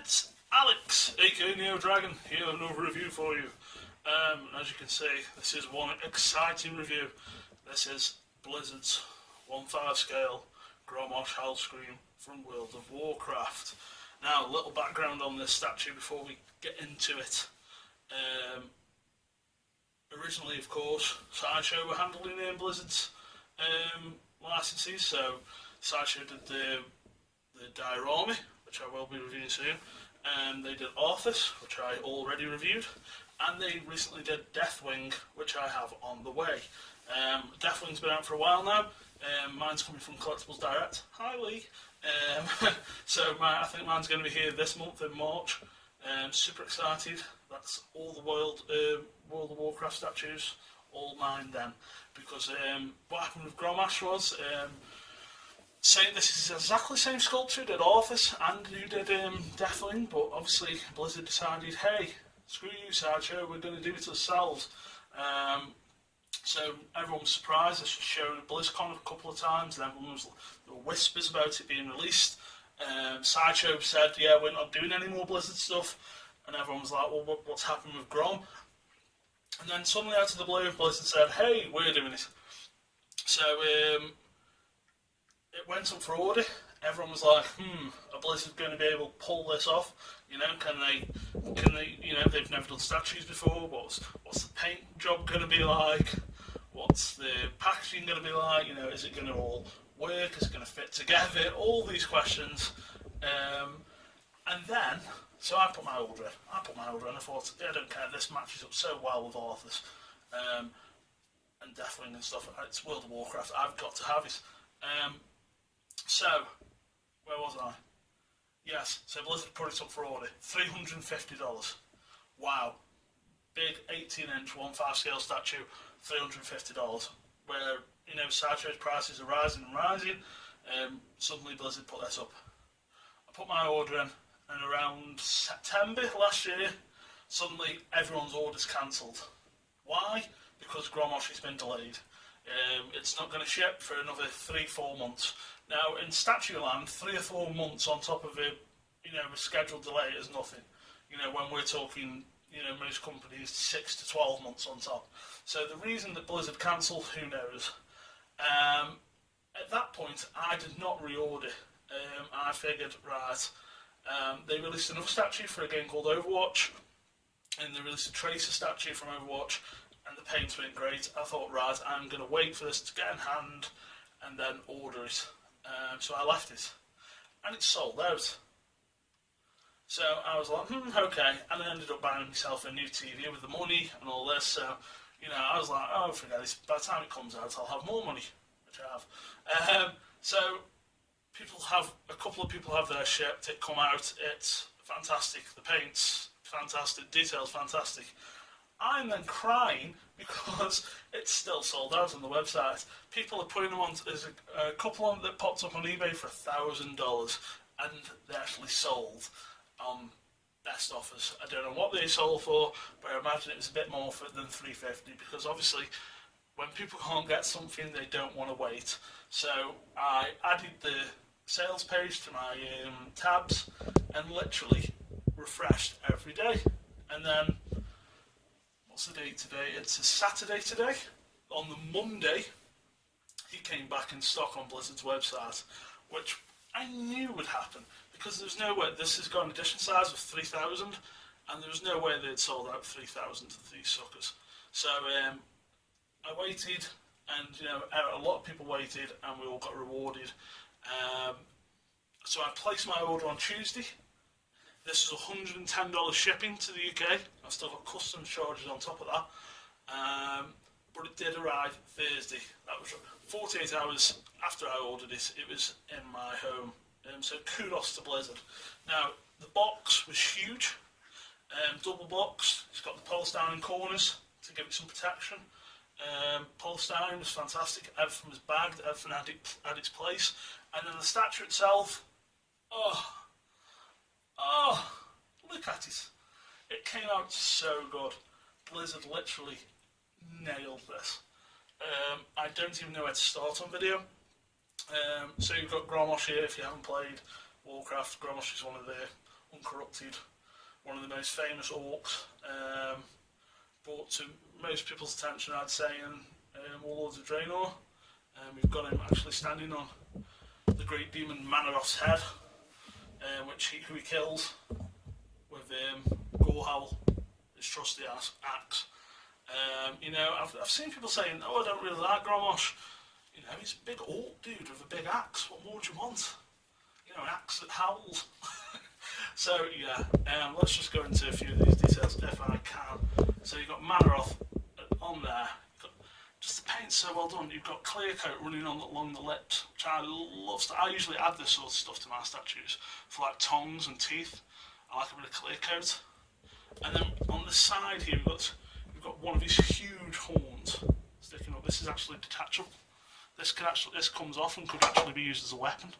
It's Alex, aka Neo Dragon, here with another review for you. As you can see, this is one exciting review. This is Blizzard's 1/5 scale Grommash Hellscream from World of Warcraft. Now, a little background on this statue before we get into it. Originally, of course, Sideshow were handling Blizzard's licenses, so Sideshow did the diorama, which I will be reviewing soon. They did Arthas, which I already reviewed, and they recently did Deathwing, which I have on the way. Deathwing's been out for a while now. Mine's coming from Collectibles Direct. Hi, Lee. So I think mine's going to be here this month in March. Super excited. That's all the World of Warcraft statues, all mine then. Because what happened with Grommash was, saying this is exactly the same sculpture did Arthas and who did Deathwing, but obviously Blizzard decided, hey, screw you, Sideshow, we're going to do it ourselves. So everyone was surprised. This was shown at BlizzCon a couple of times, and there were whispers about it being released. Sideshow said, yeah, we're not doing any more Blizzard stuff, and everyone was like, well, what's happened with Grom? And then suddenly out of the blue, Blizzard said, hey, we're doing it. So it went up for order. Everyone was like, are Blizzard going to be able to pull this off? You know, can they, you know, they've never done statues before. What's the paint job going to be like? What's the packaging going to be like? You know, is it going to all work? Is it going to fit together? All these questions. And then, so I put my order in. I thought, yeah, I don't care, this matches up so well with Arthas and Deathwing and stuff. It's World of Warcraft, I've got to have it. So, where was I? Yes, so Blizzard put it up for order. $350. Wow. Big 18-inch 1/5 scale statue, $350. Where, you know, Sideshow's prices are rising and rising. Suddenly Blizzard put this up. I put my order in, and around September last year, suddenly everyone's orders cancelled. Why? Because Grommash has been delayed. It's not going to ship for another 3-4 months. Now, in statue land, 3 or 4 months on top of a scheduled delay is nothing. You know, when we're talking, you know, most companies 6 to 12 months on top. So the reason that Blizzard cancelled, who knows? At that point, I did not reorder. I figured, right, they released another statue for a game called Overwatch, and they released a Tracer statue from Overwatch, and the paints weren't great. I thought, right, I'm going to wait for this to get in hand and then order it. So I left it, and it sold out. So I was like, okay, and I ended up buying myself a new TV with the money and all this. So, you know, I was like, oh, forget it. By the time it comes out, I'll have more money, which I have. So a couple of people have their shipped. It come out. It's fantastic. The paint's fantastic. Details fantastic. I'm then crying because it's still sold out on the website. People are putting them on. There's a couple on that popped up on eBay for $1,000, and they actually sold on best offers. I don't know what they sold for, but I imagine it was a bit more than $350, because obviously when people can't get something, they don't want to wait. So I added the sales page to my tabs and literally refreshed every day, and then. What's the date today? It's a Saturday today. On the Monday, he came back in stock on Blizzard's website, which I knew would happen, because there's no way. This has got an edition size of 3,000, and there was no way they'd sold out 3,000 to these suckers. So I waited, and you know, a lot of people waited, and we all got rewarded. So I placed my order on Tuesday. This is $110 shipping to the UK. I've still got customs charges on top of that. But it did arrive Thursday. That was 48 hours after I ordered it. It was in my home. So kudos to Blizzard. Now, the box was huge. Double box. It's got the polystyrene corners to give it some protection. Polystyrene was fantastic. Everything was bagged. Everything had its place. And then the statue itself. Oh, look at it. It came out so good. Blizzard literally nailed this. I don't even know where to start on video. So you've got Grommash here. If you haven't played Warcraft, Grommash is one of the uncorrupted, one of the most famous orcs, brought to most people's attention, I'd say, in Warlords of Draenor. We've got him actually standing on the great demon Manaroth's head, who he kills with Gorehowl, his trusty axe. You know, I've seen people saying, "Oh, I don't really like Grommash." You know, he's a big orc dude with a big axe. What more do you want? You know, an axe that howls. So yeah, let's just go into a few of these details if I can. So you've got Manaroth on there. Just the paint's so well done. You've got clear coat running along the lips, which I love. I usually add this sort of stuff to my statues for like tongues and teeth. I like a bit of clear coat. And then on the side here, we've got one of these huge horns sticking up. This is actually detachable. This comes off and could actually be used as a weapon.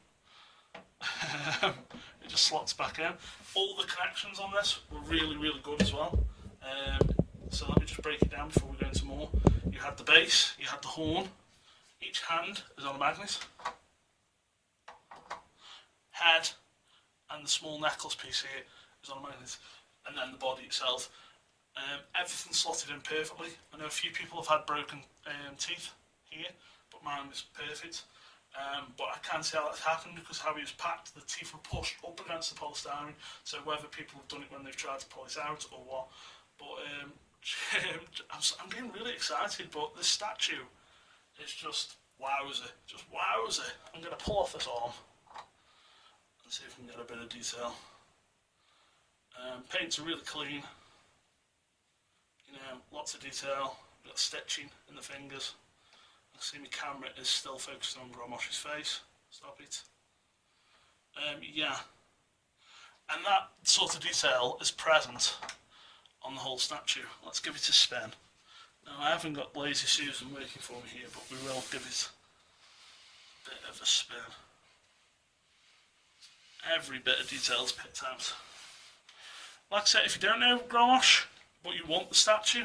It just slots back in. All the connections on this were really, really good as well. So let me just break it down before we go into more. You had the base, you had the horn. Each hand is on a magnet. Head and the small necklace piece here is on a magnet. And then the body itself. Everything's slotted in perfectly. I know a few people have had broken teeth here, but mine was perfect. But I can't see how that's happened because how he was packed, the teeth were pushed up against the polystyrene. So whether people have done it when they've tried to pull it out or what. But I'm getting really excited. But this statue is just wowzer. Just wowzer. I'm going to pull off this arm and see if we can get a bit of detail. Paints are really clean. You know, lots of detail. We've got stitching in the fingers. I see my camera is still focusing on Grommash's face. Stop it. Yeah. And that sort of detail is present on the whole statue. Let's give it a spin. Now, I haven't got Lazy Susan working for me here, but we will give it a bit of a spin. Every bit of detail is picked out. Like I said, if you don't know Grommash, but you want the statue,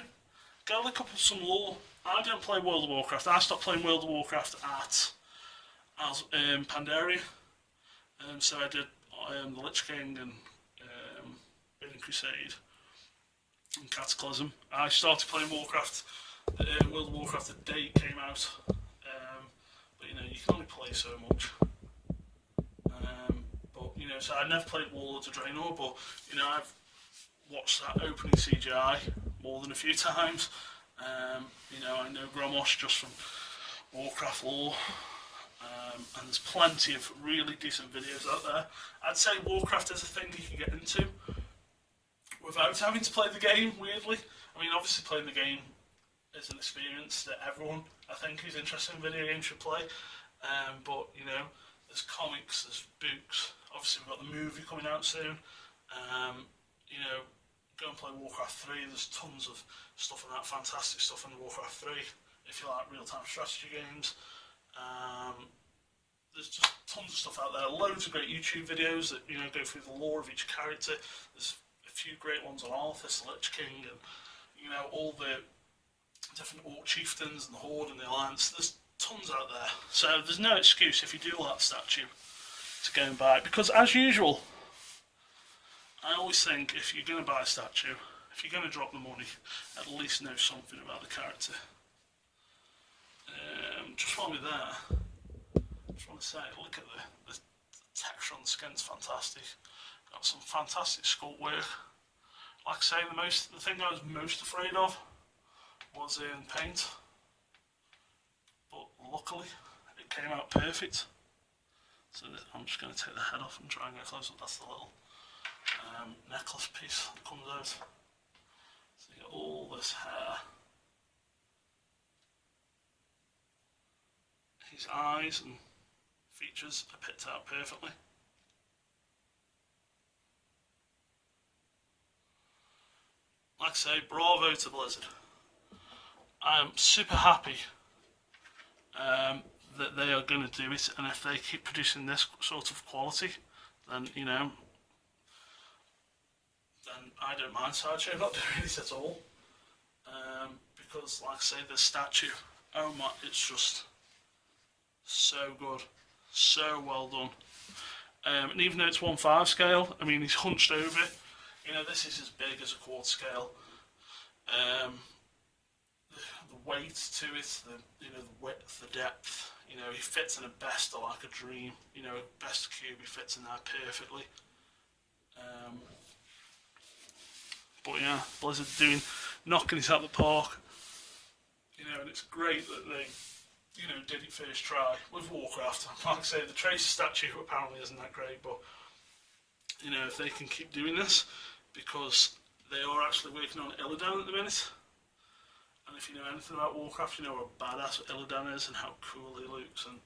go look up some lore. I don't play World of Warcraft. I stopped playing World of Warcraft at Pandaria. So I did the Lich King and Burning Crusade and Cataclysm. I started playing Warcraft, World of Warcraft the day it came out. But you know, you can only play so much. But you know, so I never played Warlords of Draenor, but you know, I've watched that opening CGI more than a few times. You know, I know Grommash just from Warcraft lore, and there's plenty of really decent videos out there. I'd say Warcraft is a thing you can get into without having to play the game, weirdly. I mean, obviously playing the game is an experience that everyone, I think, who's interested in video games should play. But, you know, there's comics, there's books. Obviously we've got the movie coming out soon. You know, go and play Warcraft 3, there's tons of stuff in that, fantastic stuff in Warcraft 3, if you like real-time strategy games. There's just tons of stuff out there, loads of great YouTube videos that, you know, go through the lore of each character. There's a few great ones on Arthas, the Lich King, and, you know, all the different Orc chieftains and the Horde and the Alliance. There's tons out there, so there's no excuse if you do like the statue to go and buy it, because as usual, I always think if you're going to buy a statue, if you're going to drop the money, at least know something about the character. Just while we're there, I just want to say, look at the texture on the skin's fantastic. Got some fantastic sculpt work. Like I say, the thing I was most afraid of was in paint, but luckily it came out perfect. So I'm just going to take the head off and try and get close up. That's the little necklace piece that comes out. So you get all this hair. His eyes and features are picked out perfectly. Like I say, bravo to Blizzard. I'm super happy that they are going to do it, and if they keep producing this sort of quality, then, you know, then I don't mind Sideshow not doing it at all. Because, like I say, the statue, oh my, it's just so good, so well done. And even though it's 1/5 scale, I mean, he's hunched over. You know, this is as big as a quarter scale. The weight to it, the width, the depth. You know, he fits in a Besta like a dream. You know, a Besta cube, he fits in there perfectly. But yeah, Blizzard knocking it out of the park. You know, and it's great that they, you know, did it first try with Warcraft. Like I say, the Tracer statue apparently isn't that great, but you know, if they can keep doing this, because they are actually working on Illidan at the minute. And if you know anything about Warcraft, you know how badass Illidan is and how cool he looks. And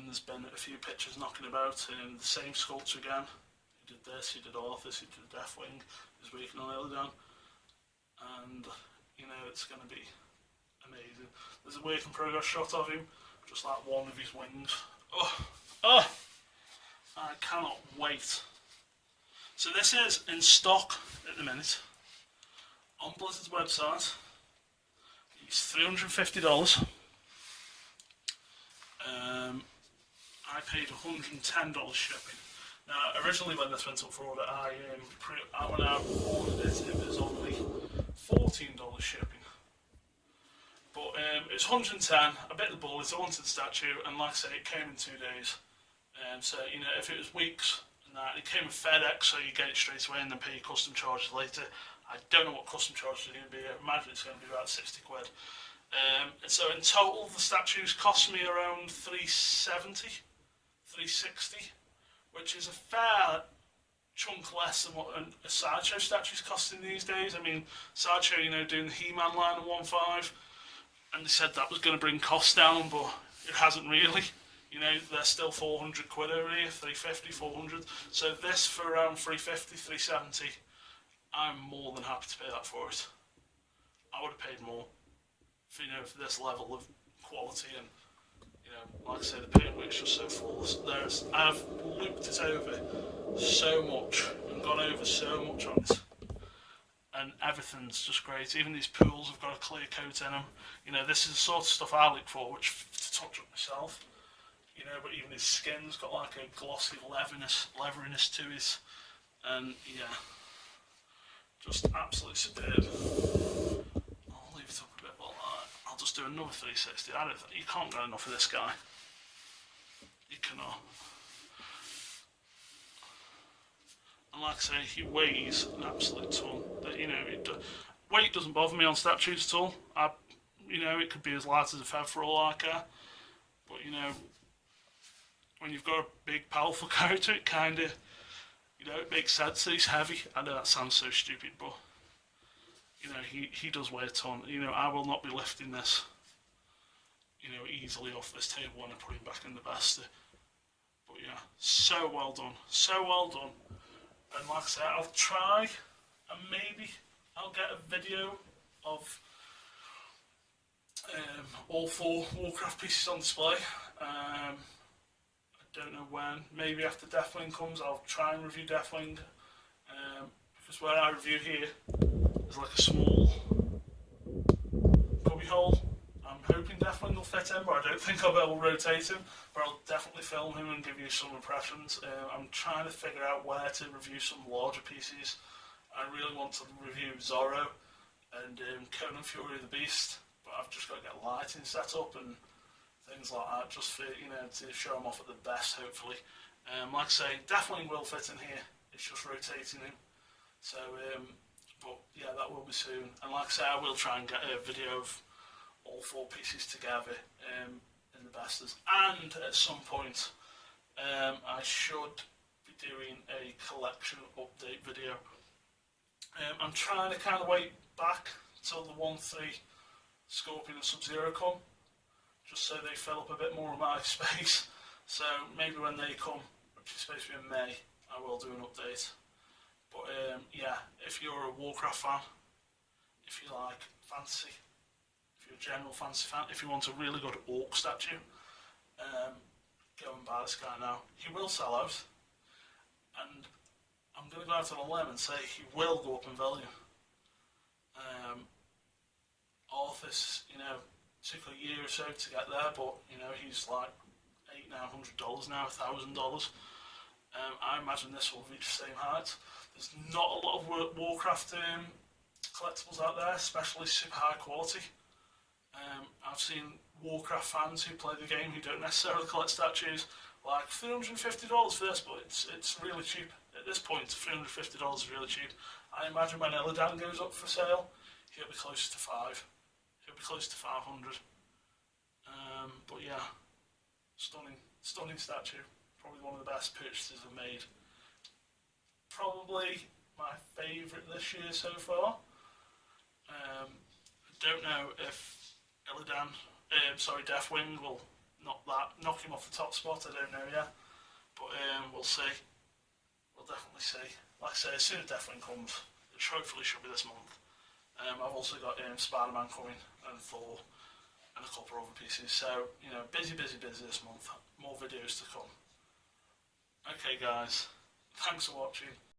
there's been a few pictures knocking about. The same sculptor again. He did this, he did Arthas, he did Deathwing. He's working on Illidan. And, you know, it's going to be amazing. There's a work in progress shot of him, just like one of his wings. Oh! I cannot wait. So this is in stock at the minute on Blizzard's website. It's $350. I paid $110 shipping. Now, originally when this went up for order, when I ordered it was only $14 shipping. But it's $110. I bit the bullet. I wanted the statue, and like I say, it came in 2 days. So you know, if it was weeks and that, it came with FedEx, so you get it straight away and then pay your custom charges later. I don't know what custom charges are going to be. I imagine it's going to be about 60 quid. And so in total, the statues cost me around $370, $360, which is a fair chunk less than what a Sideshow statue's costing these days. I mean, Sideshow, you know, doing the He-Man line at 1/5, and they said that was going to bring costs down, but it hasn't really. You know, they're still 400 quid over here, 350, 400. So this for around 350, 370. I'm more than happy to pay that for it. I would have paid more for, you know, for this level of quality, and you know, like I say, the paintwork's just so flawless. I've looped it over so much and gone over so much on it, and everything's just great. Even these pools have got a clear coat in them. You know, this is the sort of stuff I look for, which to touch up myself. You know, but even his skin's got like a glossy leveriness to it, and yeah. Just absolutely superb. I'll leave it up a bit. Well, I'll just do another 360. You can't get enough of this guy. You cannot. And like I say, he weighs an absolute ton. You know, weight doesn't bother me on statues at all. You know, it could be as light as a feather for all I care. But you know, when you've got a big, powerful character, it kind of, you know, it makes sense that he's heavy. I know that sounds so stupid, but you know, he does weigh a ton. You know, I will not be lifting this, you know, easily off this table when I put him back in the Besta. But yeah, so well done, so well done. And like I said, I'll try, and maybe I'll get a video of all 4 Warcraft pieces on display. I don't know when. Maybe after Deathwing comes, I'll try and review Deathwing. Because where I review here, there's like a small cubby hole. I'm hoping Deathwing will fit in, but I don't think I'll be able to rotate him. But I'll definitely film him and give you some impressions. I'm trying to figure out where to review some larger pieces. I really want to review Zorro and Conan Fury of the Beast, but I've just got to get lighting set up and things like that, just for, you know, to show them off at the best, hopefully. Like I say, Deathwing will fit in here. It's just rotating him. So, but yeah, that will be soon. And like I say, I will try and get a video of all 4 pieces together in the Bestas. And at some point, I should be doing a collection update video. I'm trying to kind of wait back till the 1-3 Scorpion and Sub-Zero come, just so they fill up a bit more of my space. So maybe when they come, which is supposed to be in May, I will do an update. But yeah, if you're a Warcraft fan, if you like fantasy, if you're a general fantasy fan, if you want a really good orc statue, go and buy this guy now. He will sell out, and I'm going to go out on a limb and say he will go up in value. Arthas, you know, took a year or so to get there, but you know, he's like $800-900 now, $1,000. I imagine this will reach the same height. There's not a lot of Warcraft collectibles out there, especially super high quality. I've seen Warcraft fans who play the game who don't necessarily collect statues like $350 for this, but it's really cheap. At this point, $350 is really cheap. I imagine when Illidan goes up for sale, he'll be close to He'll be close to 500. But yeah, stunning statue. Probably one of the best purchases I've made. Probably my favourite this year so far. I don't know if Illidan, Deathwing will knock him off the top spot. I don't know yet, but we'll see. We'll definitely see. Like I say, as soon as Deathwing comes, which hopefully should be this month. I've also got Spider-Man coming and Thor and a couple of other pieces. So busy this month. More videos to come. Okay, guys. Thanks for watching.